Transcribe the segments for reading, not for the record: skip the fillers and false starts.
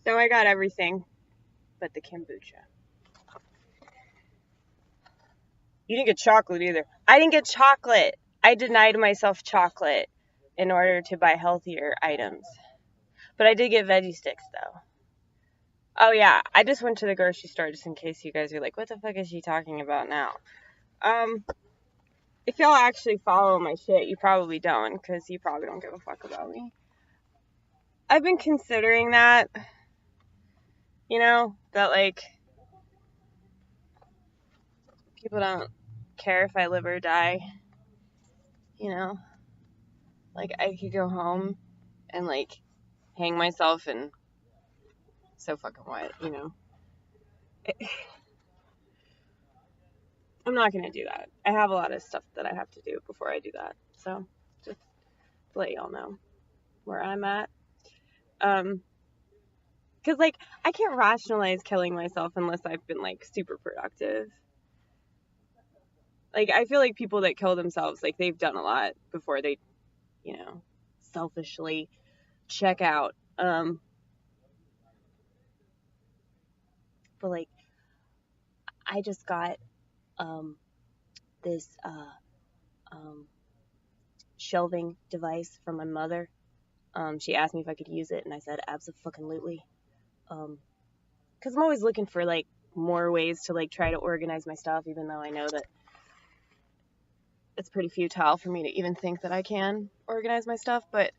So I got everything but the kombucha. You didn't get chocolate either. I didn't get chocolate. I denied myself chocolate in order to buy healthier items. But I did get veggie sticks, though. Oh, yeah. I just went to the grocery store just in case you guys are like, what the fuck is she talking about now? If y'all actually follow my shit, you probably don't, because you probably don't give a fuck about me. I've been considering that, you know, that, like, people don't care if I live or die, you know? Like, I could go home and, like, hang myself and so fucking what, you know? I'm not gonna do that. I have a lot of stuff that I have to do before I do that. So, just to let y'all know where I'm at. Cause like, I can't rationalize killing myself unless I've been like super productive. Like, I feel like people that kill themselves, like, they've done a lot before they, you know, selfishly check out. But like, I just got this shelving device from my mother. She asked me if I could use it, and I said abso-fucking-lutely. Because I'm always looking for like more ways to like try to organize my stuff, even though I know that it's pretty futile for me to even think that I can organize my stuff. But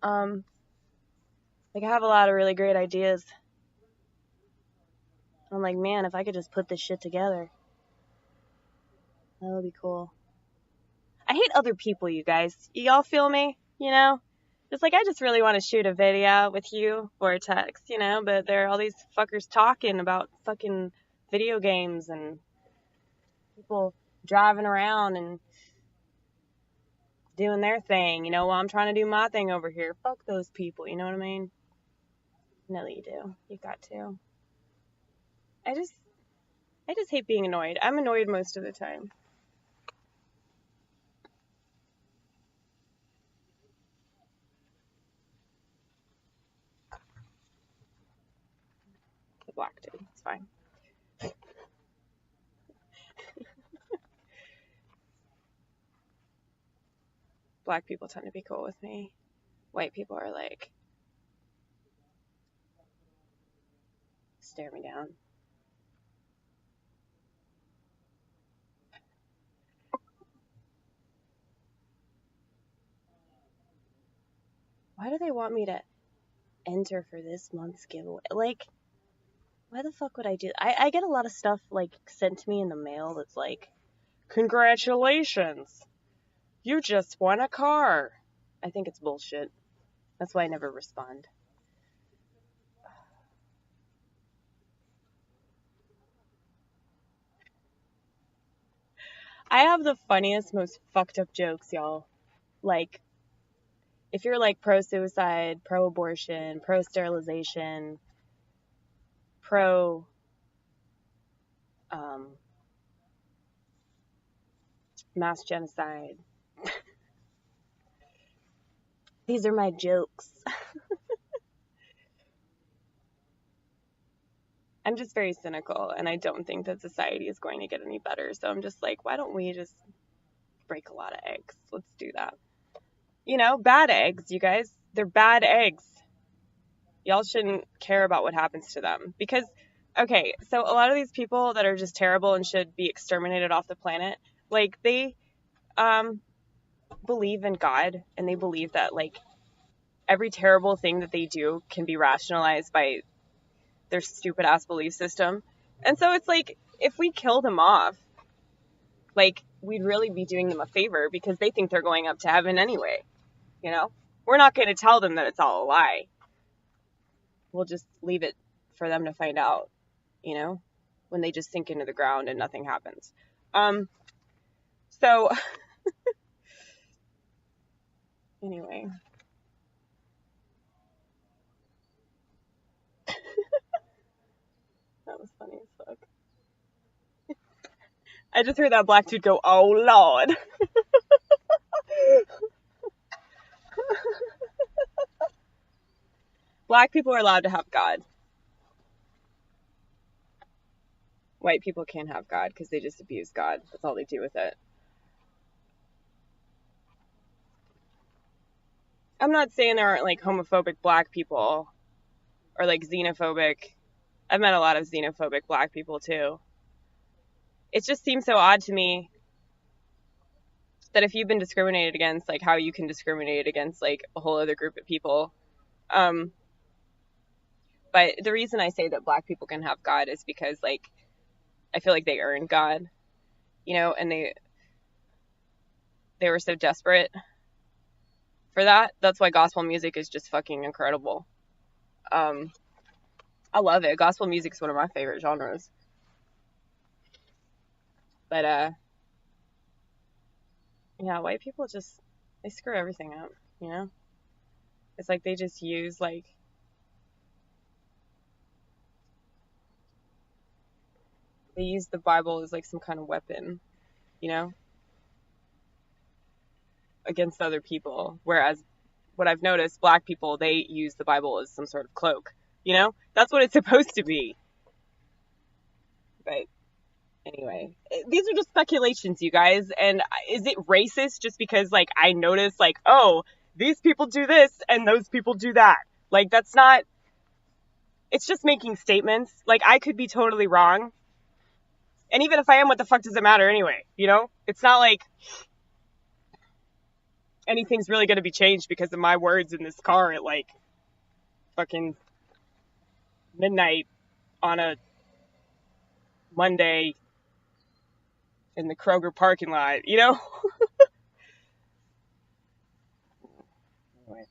like, I have a lot of really great ideas. I'm like, man, if I could just put this shit together, that would be cool. I hate other people, you guys. Y'all feel me? You know? It's like, I just really want to shoot a video with you or a text, you know? But there are all these fuckers talking about fucking video games and people driving around and doing their thing, you know, while I'm trying to do my thing over here. Fuck those people, you know what I mean? No, you do. You got to. I just hate being annoyed. I'm annoyed most of the time. The black dude. It's fine. Black people tend to be cool with me. White people are like, stare me down. Why do they want me to enter for this month's giveaway? Like, why the fuck would I do? I get a lot of stuff like sent to me in the mail that's like, congratulations, you just won a car. I think it's bullshit. That's why I never respond. I have the funniest, most fucked up jokes, y'all. Like, if you're like pro-suicide, pro-abortion, pro-sterilization, pro mass genocide, these are my jokes. I'm just very cynical, and I don't think that society is going to get any better. So I'm just like, why don't we just break a lot of eggs? Let's do that. You know, bad eggs, you guys. They're bad eggs. Y'all shouldn't care about what happens to them. Because, okay, so a lot of these people that are just terrible and should be exterminated off the planet, like, they believe in God, and they believe that, like, every terrible thing that they do can be rationalized by their stupid ass belief system. And so it's like, if we kill them off, like, we'd really be doing them a favor, because they think they're going up to heaven anyway. You know? We're not going to tell them that it's all a lie. We'll just leave it for them to find out, you know, when they just sink into the ground and nothing happens. So anyway. That was funny as fuck. I just heard that black dude go, oh Lord. Black people are allowed to have God. White people can't have God because they just abuse God. That's all they do with it. I'm not saying there aren't like homophobic black people or like xenophobic. I've met a lot of xenophobic black people too. It just seems so odd to me that if you've been discriminated against, like how you can discriminate against like a whole other group of people. But the reason I say that black people can have God is because like I feel like they earned God, you know, and they were so desperate for that. That's why gospel music is just fucking incredible. I love it. Gospel music is one of my favorite genres. But yeah, white people just, they screw everything up, you know? It's like they just use like they use the Bible as like some kind of weapon, you know, against other people. Whereas what I've noticed, black people, they use the Bible as some sort of cloak, you know? That's what it's supposed to be. But anyway, these are just speculations, you guys. And is it racist just because like I notice like, oh, these people do this and those people do that? Like that's not, it's just making statements. Like I could be totally wrong. And even if I am, what the fuck does it matter anyway? You know? It's not like anything's really going to be changed because of my words in this car at like fucking midnight on a Monday in the Kroger parking lot, you know? Anyway.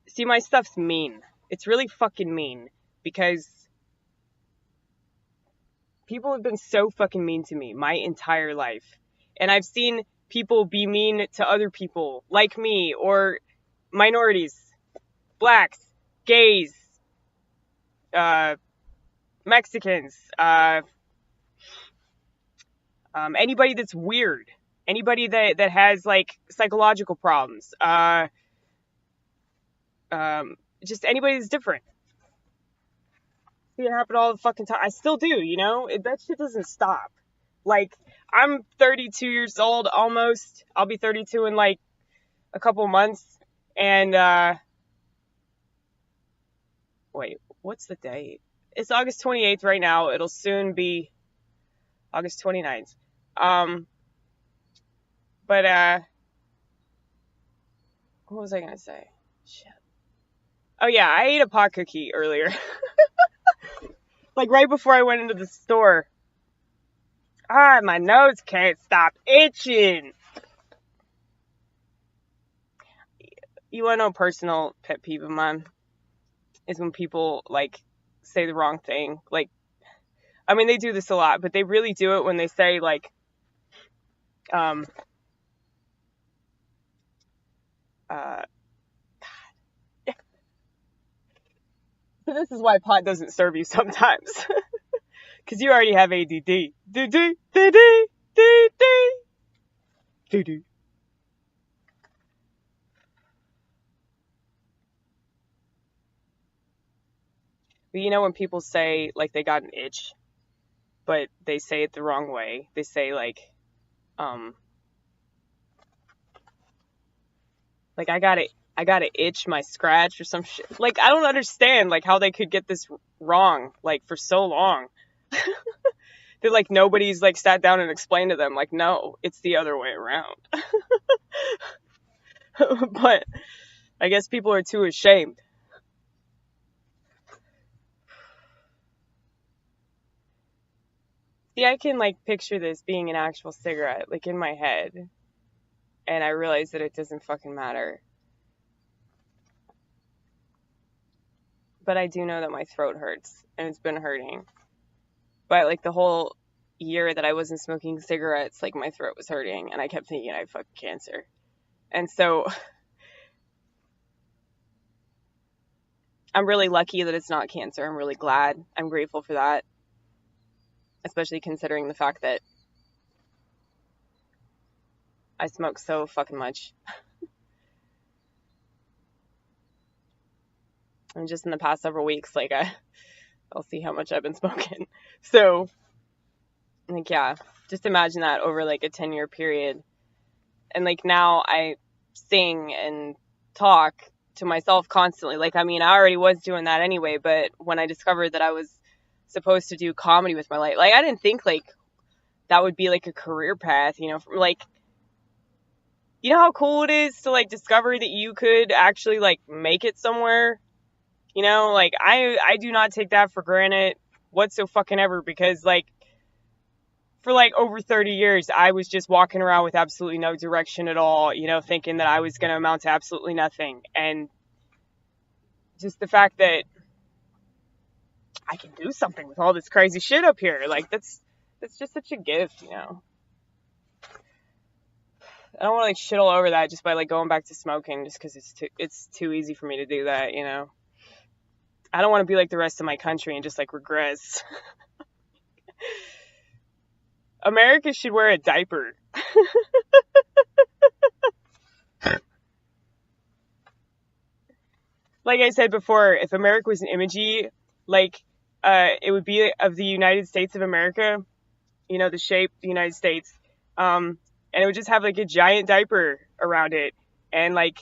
See, my stuff's mean. It's really fucking mean because people have been so fucking mean to me my entire life. And I've seen people be mean to other people like me or minorities, blacks, gays, Mexicans, anybody that's weird, anybody that has like psychological problems, just anybody that's different. See it happen all the fucking time. I still do, you know? That shit doesn't stop. Like, I'm 32 years old almost. I'll be 32 in like a couple months. And, wait, what's the date? It's August 28th right now. It'll soon be August 29th. But, what was I gonna say? Shit. Oh yeah, I ate a pot cookie earlier. Like right before I went into the store. Ah, my nose can't stop itching. You wanna know a personal pet peeve of mine? Is when people like say the wrong thing. Like, I mean, they do this a lot, but they really do it when they say like, So this is why pot doesn't serve you sometimes. Because you already have ADD. But you know when people say, like, they got an itch, but they say it the wrong way. They say, like I gotta itch my scratch or some shit. Like, I don't understand, like, how they could get this wrong, like, for so long. They're like, nobody's, like, sat down and explained to them, like, no, it's the other way around. But I guess people are too ashamed. See, I can, like, picture this being an actual cigarette, like, in my head. And I realize that it doesn't fucking matter. But I do know that my throat hurts, and it's been hurting. But, like, the whole year that I wasn't smoking cigarettes, like, my throat was hurting, and I kept thinking I had fucking cancer. And so, I'm really lucky that it's not cancer. I'm really glad. I'm grateful for that. Especially considering the fact that I smoke so fucking much. And just in the past several weeks, like I'll see how much I've been smoking. So, like, yeah, just imagine that over like a 10-year period. And like now I sing and talk to myself constantly. Like, I mean, I already was doing that anyway, but when I discovered that I was supposed to do comedy with my life, like, I didn't think like that would be like a career path, you know, from like, you know how cool it is to like discover that you could actually like make it somewhere, you know, like I do not take that for granted whatsoever, because like for like over 30 years, I was just walking around with absolutely no direction at all, you know, thinking that I was going to amount to absolutely nothing. And just the fact that I can do something with all this crazy shit up here, like that's just such a gift, you know. I don't want to like shit all over that just by like going back to smoking just because it's too easy for me to do that, you know. I don't want to be like the rest of my country and just like regress. America should wear a diaper. Like I said before, if America was an emoji, like it would be of the United States of America, you know, the shape, the United States, and it would just have like a giant diaper around it, and like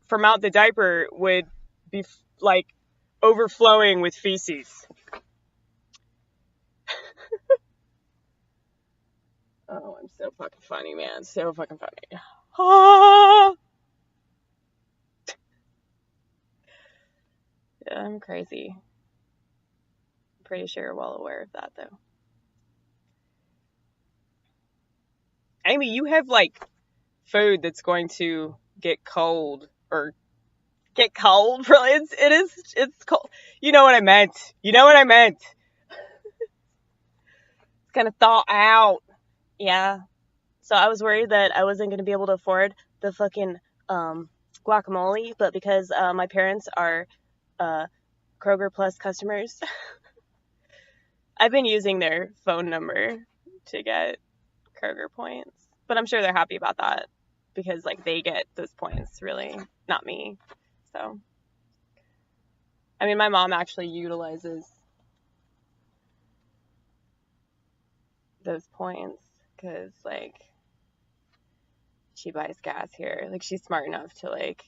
from out the diaper would be like overflowing with feces. Oh, I'm so fucking funny, man. So fucking funny. Ah! Yeah, I'm crazy. I'm pretty sure you're well aware of that, though. Amy, you have like food that's going to get cold or get cold. Really, it's cold. You know what I meant. You know what I meant. It's gonna thaw out. Yeah. So I was worried that I wasn't gonna be able to afford the fucking guacamole, but because my parents are Kroger Plus customers, I've been using their phone number to get Kroger points. But I'm sure they're happy about that because like they get those points, really, not me. So I mean, my mom actually utilizes those points because like she buys gas here. Like she's smart enough to like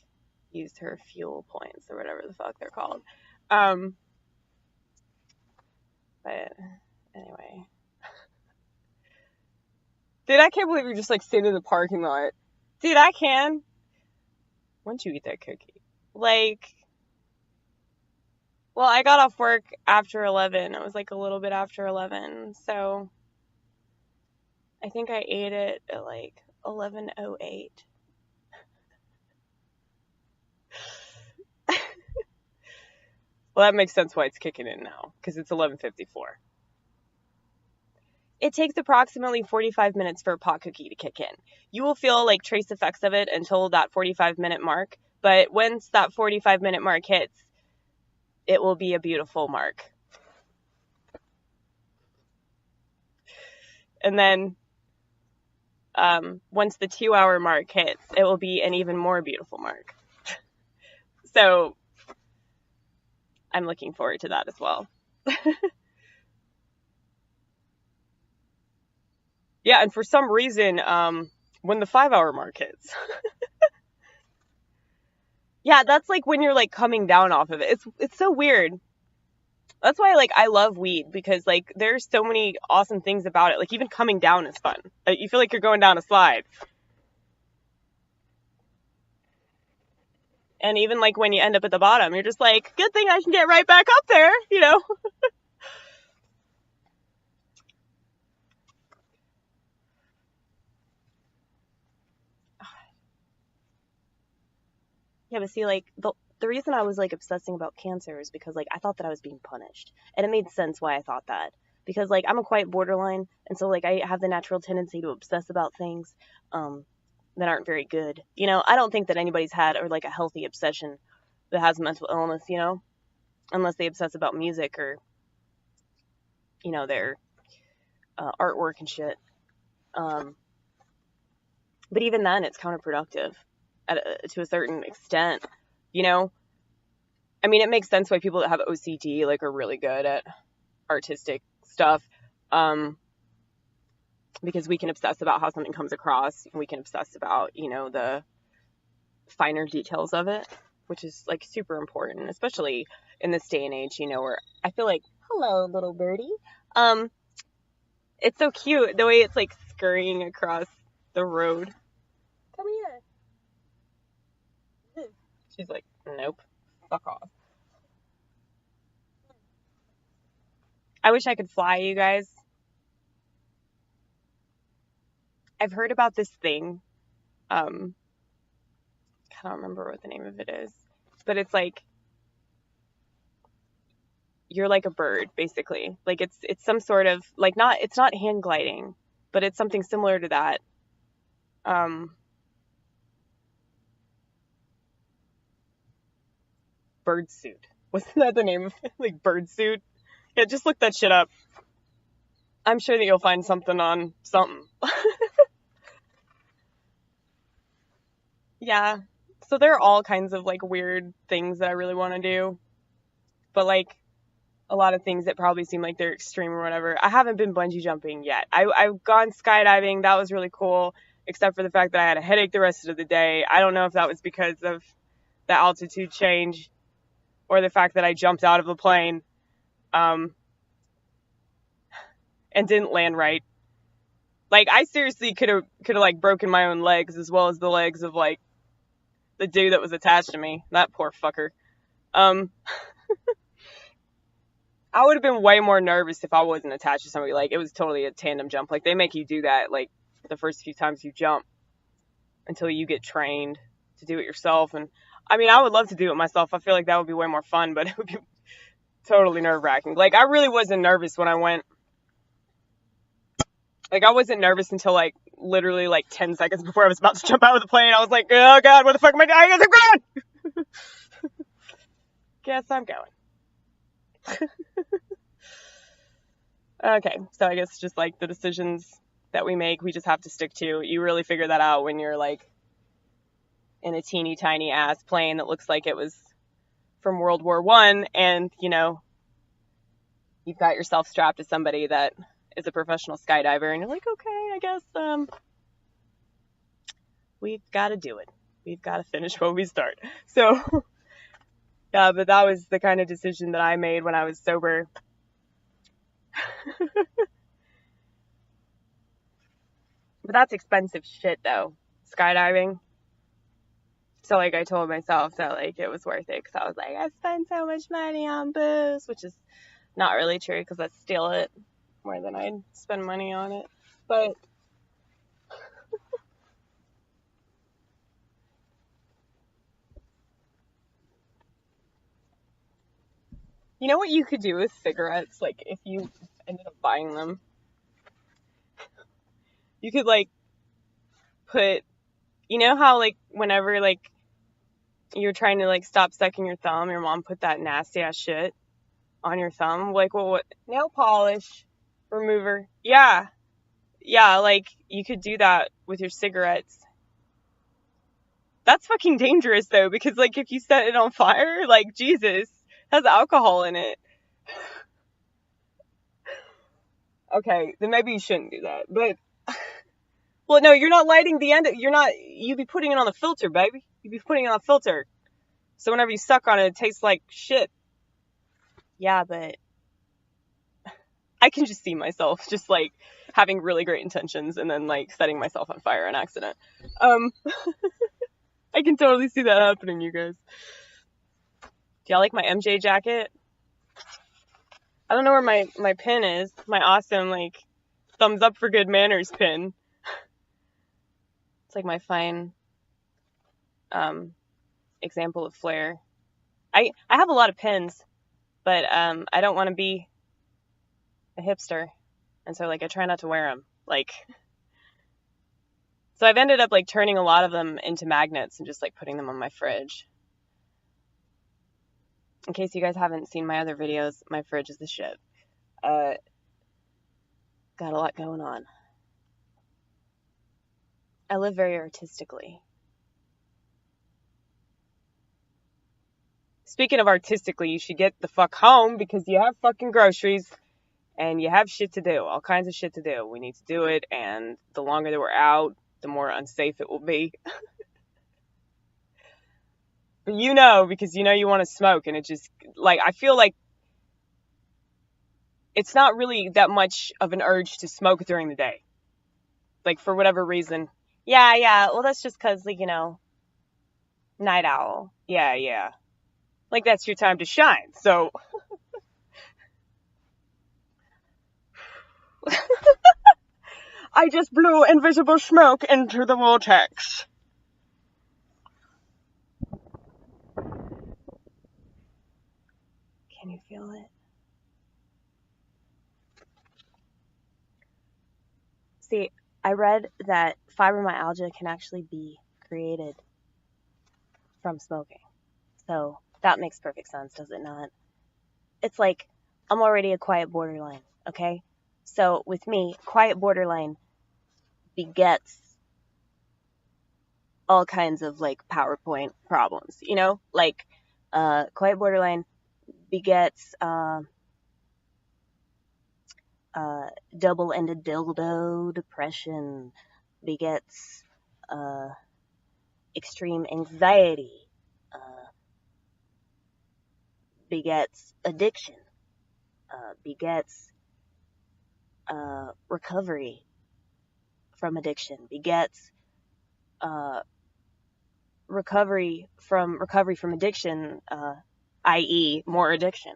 use her fuel points or whatever the fuck they're called. But anyway. Dude, I can't believe you're just like sitting in the parking lot. Dude, I can. When'd you eat that cookie? Like, well, I got off work after 11. It was like a little bit after 11. So I think I ate it at like 11:08. Well, that makes sense why it's kicking in now, because it's 11:54. It takes approximately 45 minutes for a pot cookie to kick in. You will feel like trace effects of it until that 45-minute mark, but once that 45-minute mark hits, it will be a beautiful mark. And then once the 2-hour mark hits, it will be an even more beautiful mark. So I'm looking forward to that as well. Yeah, and for some reason, when the 5-hour mark hits, yeah, that's like when you're like coming down off of it. It's so weird. That's why like I love weed, because like there's so many awesome things about it. Like even coming down is fun. Like, you feel like you're going down a slide. And even like when you end up at the bottom, you're just like, good thing I can get right back up there, you know? Yeah, but see, like the reason I was like obsessing about cancer is because like I thought that I was being punished, and it made sense why I thought that, because like I'm a quite borderline, and so like I have the natural tendency to obsess about things that aren't very good. You know, I don't think that anybody's had or like a healthy obsession that has mental illness, you know, unless they obsess about music or you know their artwork and shit. But even then, it's counterproductive to a certain extent, you know. I mean, it makes sense why people that have OCD like are really good at artistic stuff, because we can obsess about how something comes across, and we can obsess about, you know, the finer details of it, which is like super important, especially in this day and age, you know, where I feel like, hello, little birdie. It's so cute the way it's like scurrying across the road. Come here. She's like, nope, fuck off. I wish I could fly, you guys. I've heard about this thing. I don't remember what the name of it is, but it's like you're like a bird, basically. Like it's some sort of like it's not hand gliding, but it's something similar to that. Bird suit. Wasn't that the name of it? Like bird suit? Yeah, just look that shit up. I'm sure that you'll find something on something. Yeah. So there are all kinds of like weird things that I really want to do. But like a lot of things that probably seem like they're extreme or whatever. I haven't been bungee jumping yet. I've gone skydiving. That was really cool, except for the fact that I had a headache the rest of the day. I don't know if that was because of the altitude change or the fact that I jumped out of the plane and didn't land right. Like I seriously could have like broken my own legs as well as the legs of like the dude that was attached to me. That poor fucker. I would have been way more nervous if I wasn't attached to somebody. Like, it was totally a tandem jump. Like, they make you do that, like, the first few times you jump until you get trained to do it yourself. And, I mean, I would love to do it myself. I feel like that would be way more fun, but it would be totally nerve-wracking. Like, I really wasn't nervous when I went. Like, I wasn't nervous until, like, literally, like, 10 seconds before I was about to jump out of the plane. I was like, oh, God, what the fuck am I doing? I guess I'm going! Guess I'm going. Okay, so I guess just like the decisions that we make, we just have to stick to. You really figure that out when you're like in a teeny tiny ass plane that looks like it was from World War I, and you know, you've got yourself strapped to somebody that is a professional skydiver, and you're like, okay, I guess we've got to do it. We've got to finish what we start. So, yeah, but that was the kind of decision that I made when I was sober. But that's expensive shit, though, skydiving. So, like, I told myself that, like, it was worth it, because I was like, I spend so much money on booze, which is not really true, because I steal it more than I'd spend money on it. But you know what you could do with cigarettes, like, if you ended up buying them? You could, like, put, you know how, like, whenever, like, you're trying to, like, stop sucking your thumb, your mom put that nasty-ass shit on your thumb? Like, well, what? Nail polish remover. Yeah. Yeah, like, you could do that with your cigarettes. That's fucking dangerous, though, because, like, if you set it on fire, like, Jesus, it has alcohol in it. Okay, then maybe you shouldn't do that, but... Well, no, you're not lighting the end. You'd be putting it on the filter, baby. You'd be putting it on the filter. So whenever you suck on it, it tastes like shit. Yeah, but I can just see myself just, like, having really great intentions and then, like, setting myself on fire on accident. I can totally see that happening, you guys. Do y'all like my MJ jacket? I don't know where my pin is. My awesome, like, thumbs up for good manners pin. It's like my fine example of flair. I have a lot of pins, but I don't want to be a hipster, and so, like, I try not to wear them. Like, so I've ended up, like, turning a lot of them into magnets and just, like, putting them on my fridge. In case you guys haven't seen my other videos, my fridge is the shit. Got a lot going on. I live very artistically. speaking of artistically, you should get the fuck home because you have fucking groceries and you have shit to do, all kinds of shit to do. We need to do it, and the longer that we're out, the more unsafe it will be. But because you want to smoke, and it just, like, I feel like it's not really that much of an urge to smoke during the day. Like, for whatever reason. Yeah, well, that's just because, like, night owl. Yeah. Like, that's your time to shine, so. I just blew invisible smoke into the vortex. Can you feel it? See, I read that fibromyalgia can actually be created from smoking. So that makes perfect sense, does it not? It's like, I'm already a quiet borderline, okay? So with me, quiet borderline begets all kinds of, like, PowerPoint problems, Like, quiet borderline begets double-ended dildo depression, begets extreme anxiety, begets addiction, begets recovery from addiction, begets recovery from addiction, i.e. more addiction,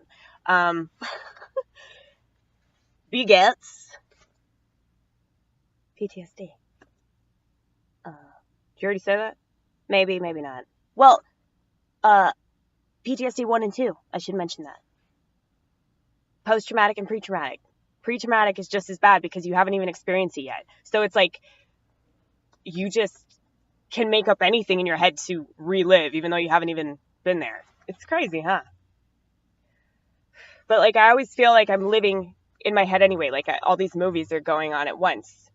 begets PTSD. Did you already say that? Maybe not. Well, PTSD 1 and 2, I should mention that. Post-traumatic and pre-traumatic. Pre-traumatic is just as bad because you haven't even experienced it yet. So it's like, you just can make up anything in your head to relive, even though you haven't even been there. It's crazy, huh? But, like, I always feel like I'm living in my head anyway. Like, all these movies are going on at once,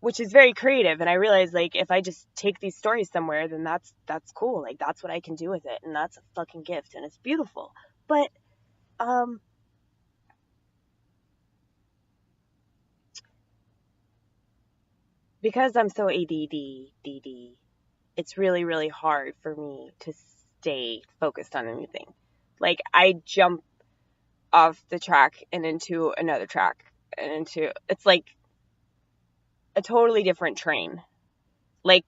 which is very creative. And I realize, like, if I just take these stories somewhere, then that's cool. Like, that's what I can do with it. And that's a fucking gift. And it's beautiful. But, because I'm so ADD, it's really, really hard for me to stay focused on anything. Like, I jump off the track and into another track and it's like a totally different train. Like,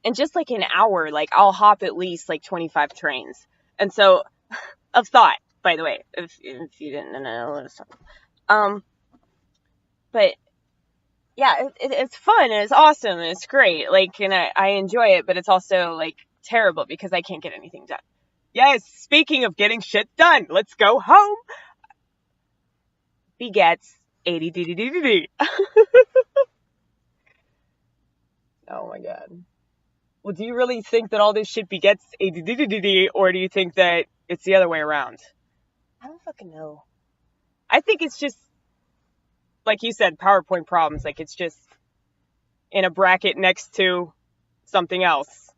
in just like an hour, like, I'll hop at least like 25 trains. And so, of thought, by the way, if you didn't know. But yeah, it's fun and it's awesome and it's great. Like, and I enjoy it, but it's also, like, terrible because I can't get anything done. Yes, speaking of getting shit done, let's go home. Begets ADD. Oh my god. Well, do you really think that all this shit begets ADD, or do you think that it's the other way around? I don't fucking know. I think it's just, like you said, PowerPoint problems. Like, it's just in a bracket next to something else.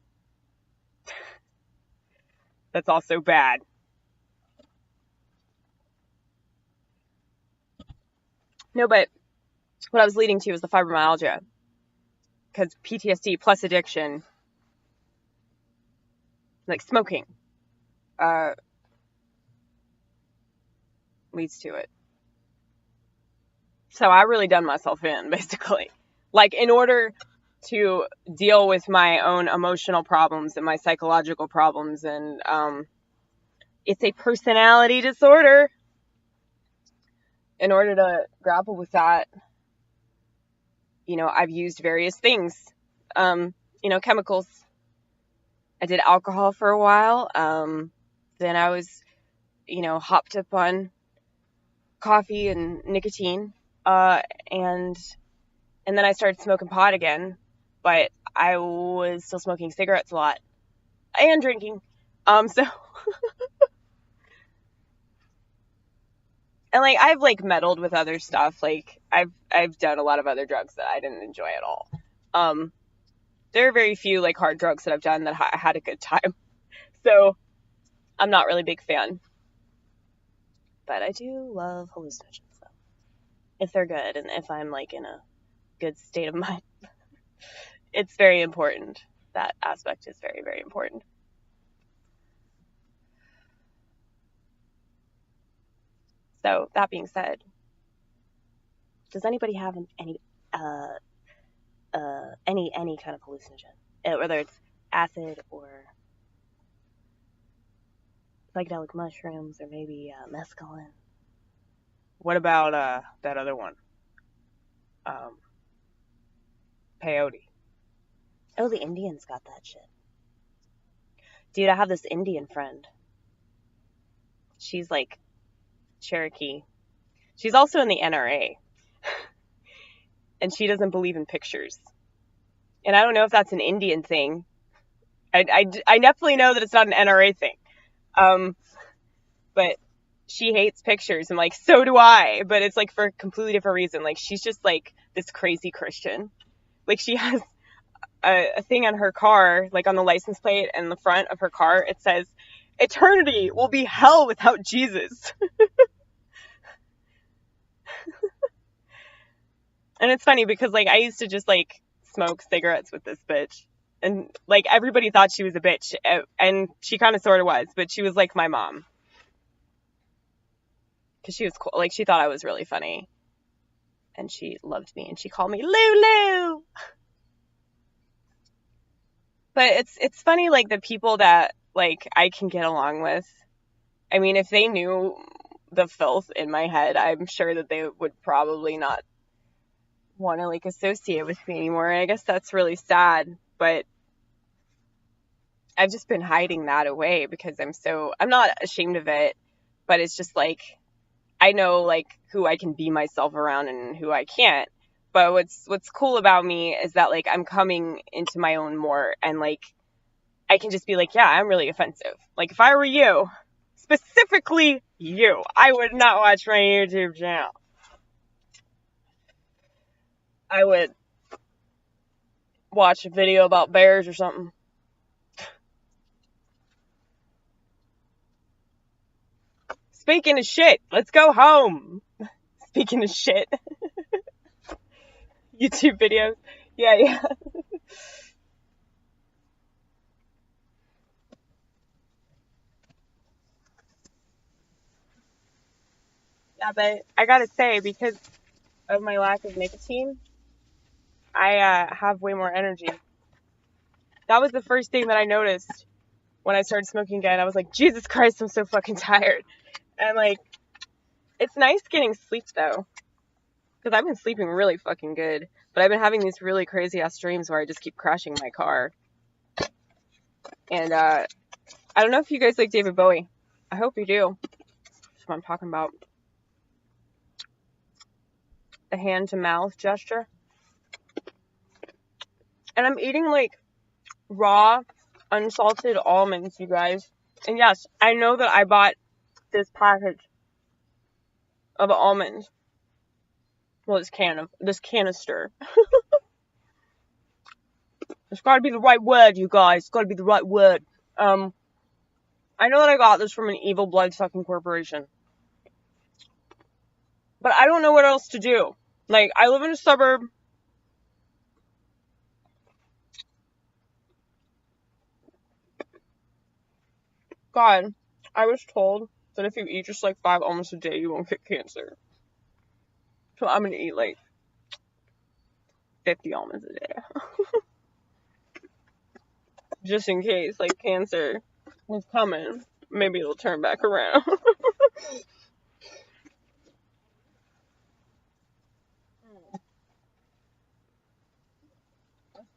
That's also bad. No, but what I was leading to was the fibromyalgia. Because PTSD plus addiction, like smoking, leads to it. So I really done myself in, basically. Like, in order to deal with my own emotional problems and my psychological problems, and it's a personality disorder. In order to grapple with that, I've used various things, chemicals. I did alcohol for a while. Then I was, hopped up on coffee and nicotine. And then I started smoking pot again, but I was still smoking cigarettes a lot and drinking. So, and like, I've like meddled with other stuff. Like, I've done a lot of other drugs that I didn't enjoy at all. There are very few like hard drugs that I've done that I had a good time. So, I'm not really a big fan. But I do love hallucinogens, though. If they're good and if I'm like in a good state of mind. It's very important. That aspect is very, very important. So that being said, does anybody have any kind of hallucinogen, whether it's acid or psychedelic mushrooms or maybe mescaline? What about that other one? Peyote. Oh, the Indians got that shit. Dude, I have this Indian friend. She's like Cherokee. She's also in the NRA. And she doesn't believe in pictures. And I don't know if that's an Indian thing. I definitely know that it's not an NRA thing. But she hates pictures. And like, so do I. But it's like for a completely different reason. Like, she's just like this crazy Christian. Like, she has a thing on her car, like on the license plate and the front of her car. It says, "Eternity will be hell without Jesus." And it's funny because like I used to just like smoke cigarettes with this bitch, and like everybody thought she was a bitch, and she kind of sort of was, but she was like my mom because she was cool. Like, she thought I was really funny, and she loved me, and she called me Lulu. But it's funny, like the people that like I can get along with. I mean, if they knew the filth in my head, I'm sure that they would probably not want to like associate with me anymore. And I guess that's really sad, but I've just been hiding that away because I'm not ashamed of it, but it's just like I know like who I can be myself around and who I can't. But what's cool about me is that like I'm coming into my own more, and like I can just be like, yeah, I'm really offensive. Like, if I were you, specifically you, I would not watch my YouTube channel. I would watch a video about bears or something. Speaking of shit, let's go home. Speaking of shit. YouTube videos. Yeah. Yeah, but I gotta say, because of my lack of nicotine, I have way more energy. That was the first thing that I noticed when I started smoking again. I was like, Jesus Christ, I'm so fucking tired. And like, it's nice getting sleep though, because I've been sleeping really fucking good, but I've been having these really crazy ass dreams where I just keep crashing my car. And I don't know if you guys like David Bowie. I hope you do. That's what I'm talking about. The hand to mouth gesture. And I'm eating like raw, unsalted almonds, you guys. And yes, I know that I bought this package of almonds. Well, this canister. It's gotta be the right word, you guys. It's gotta be the right word. I know that I got this from an evil blood-sucking corporation. But I don't know what else to do. Like, I live in a suburb. God, I was told that if you eat just like 5 almonds a day, you won't get cancer. So I'm gonna eat like 50 almonds a day. Just in case, like, cancer was coming. Maybe it'll turn back around.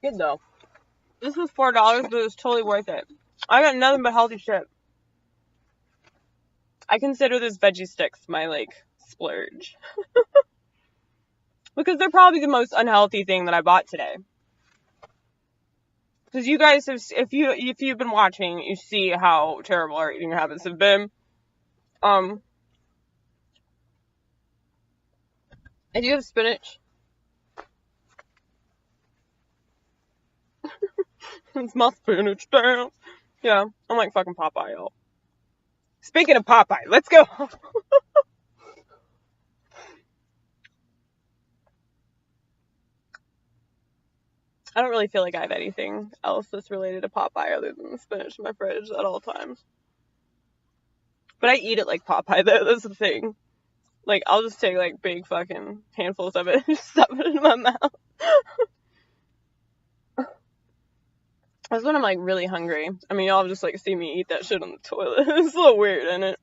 Good though. This was $4, but it was totally worth it. I got nothing but healthy shit. I consider this veggie sticks my like splurge. Because they're probably the most unhealthy thing that I bought today. Because you guys have, if you've been watching, you see how terrible our eating habits have been. I do have spinach. It's my spinach down. Yeah, I'm like fucking Popeye, y'all. Speaking of Popeye, let's go. I don't really feel like I have anything else that's related to Popeye other than spinach in my fridge at all times. But I eat it like Popeye, though. That's the thing. Like, I'll just take, like, big fucking handfuls of it and just stuff it in my mouth. That's when I'm, like, really hungry. I mean, y'all just, like, see me eat that shit on the toilet. It's a little weird, isn't it?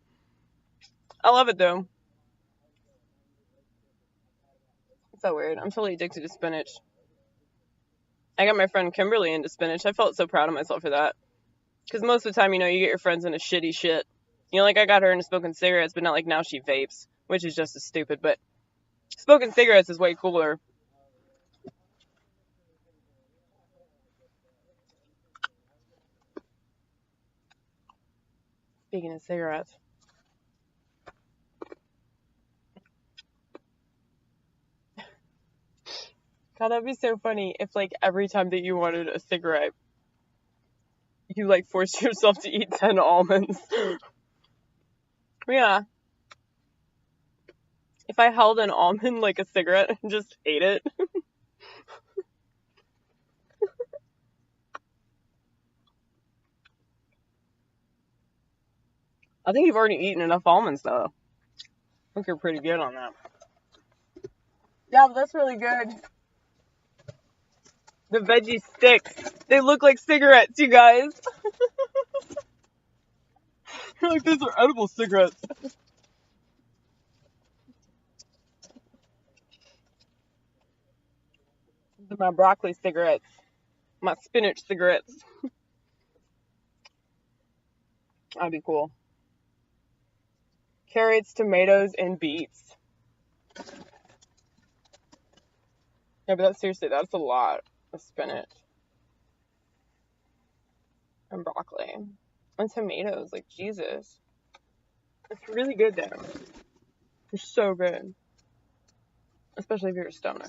I love it, though. It's so weird. I'm totally addicted to spinach. I got my friend Kimberly into spinach. I felt so proud of myself for that. Because most of the time, you know, you get your friends into shitty shit. You know, like, I got her into smoking cigarettes, but not like now she vapes, which is just as stupid, but smoking cigarettes is way cooler. Speaking of cigarettes. God, that'd be so funny if, like, every time that you wanted a cigarette, you, like, forced yourself to eat 10 almonds. Yeah. If I held an almond like a cigarette and just ate it. I think you've already eaten enough almonds, though. I think you're pretty good on that. Yeah, but that's really good. The veggie sticks. They look like cigarettes, you guys. You're like, these are edible cigarettes. These are my broccoli cigarettes. My spinach cigarettes. That'd be cool. Carrots, tomatoes, and beets. Yeah, but that's seriously, that's a lot of spinach. And broccoli. And tomatoes, like, Jesus. It's really good, though. It's so good. Especially if you're a stoner.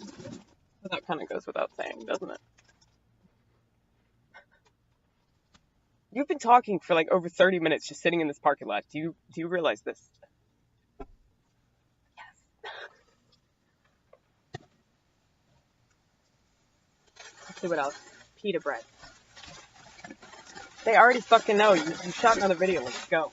But that kind of goes without saying, doesn't it? You've been talking for like over 30 minutes just sitting in this parking lot. Do you realize this? Yes. Let's see what else. Pita bread. They already fucking know. You shot another video. Let's go.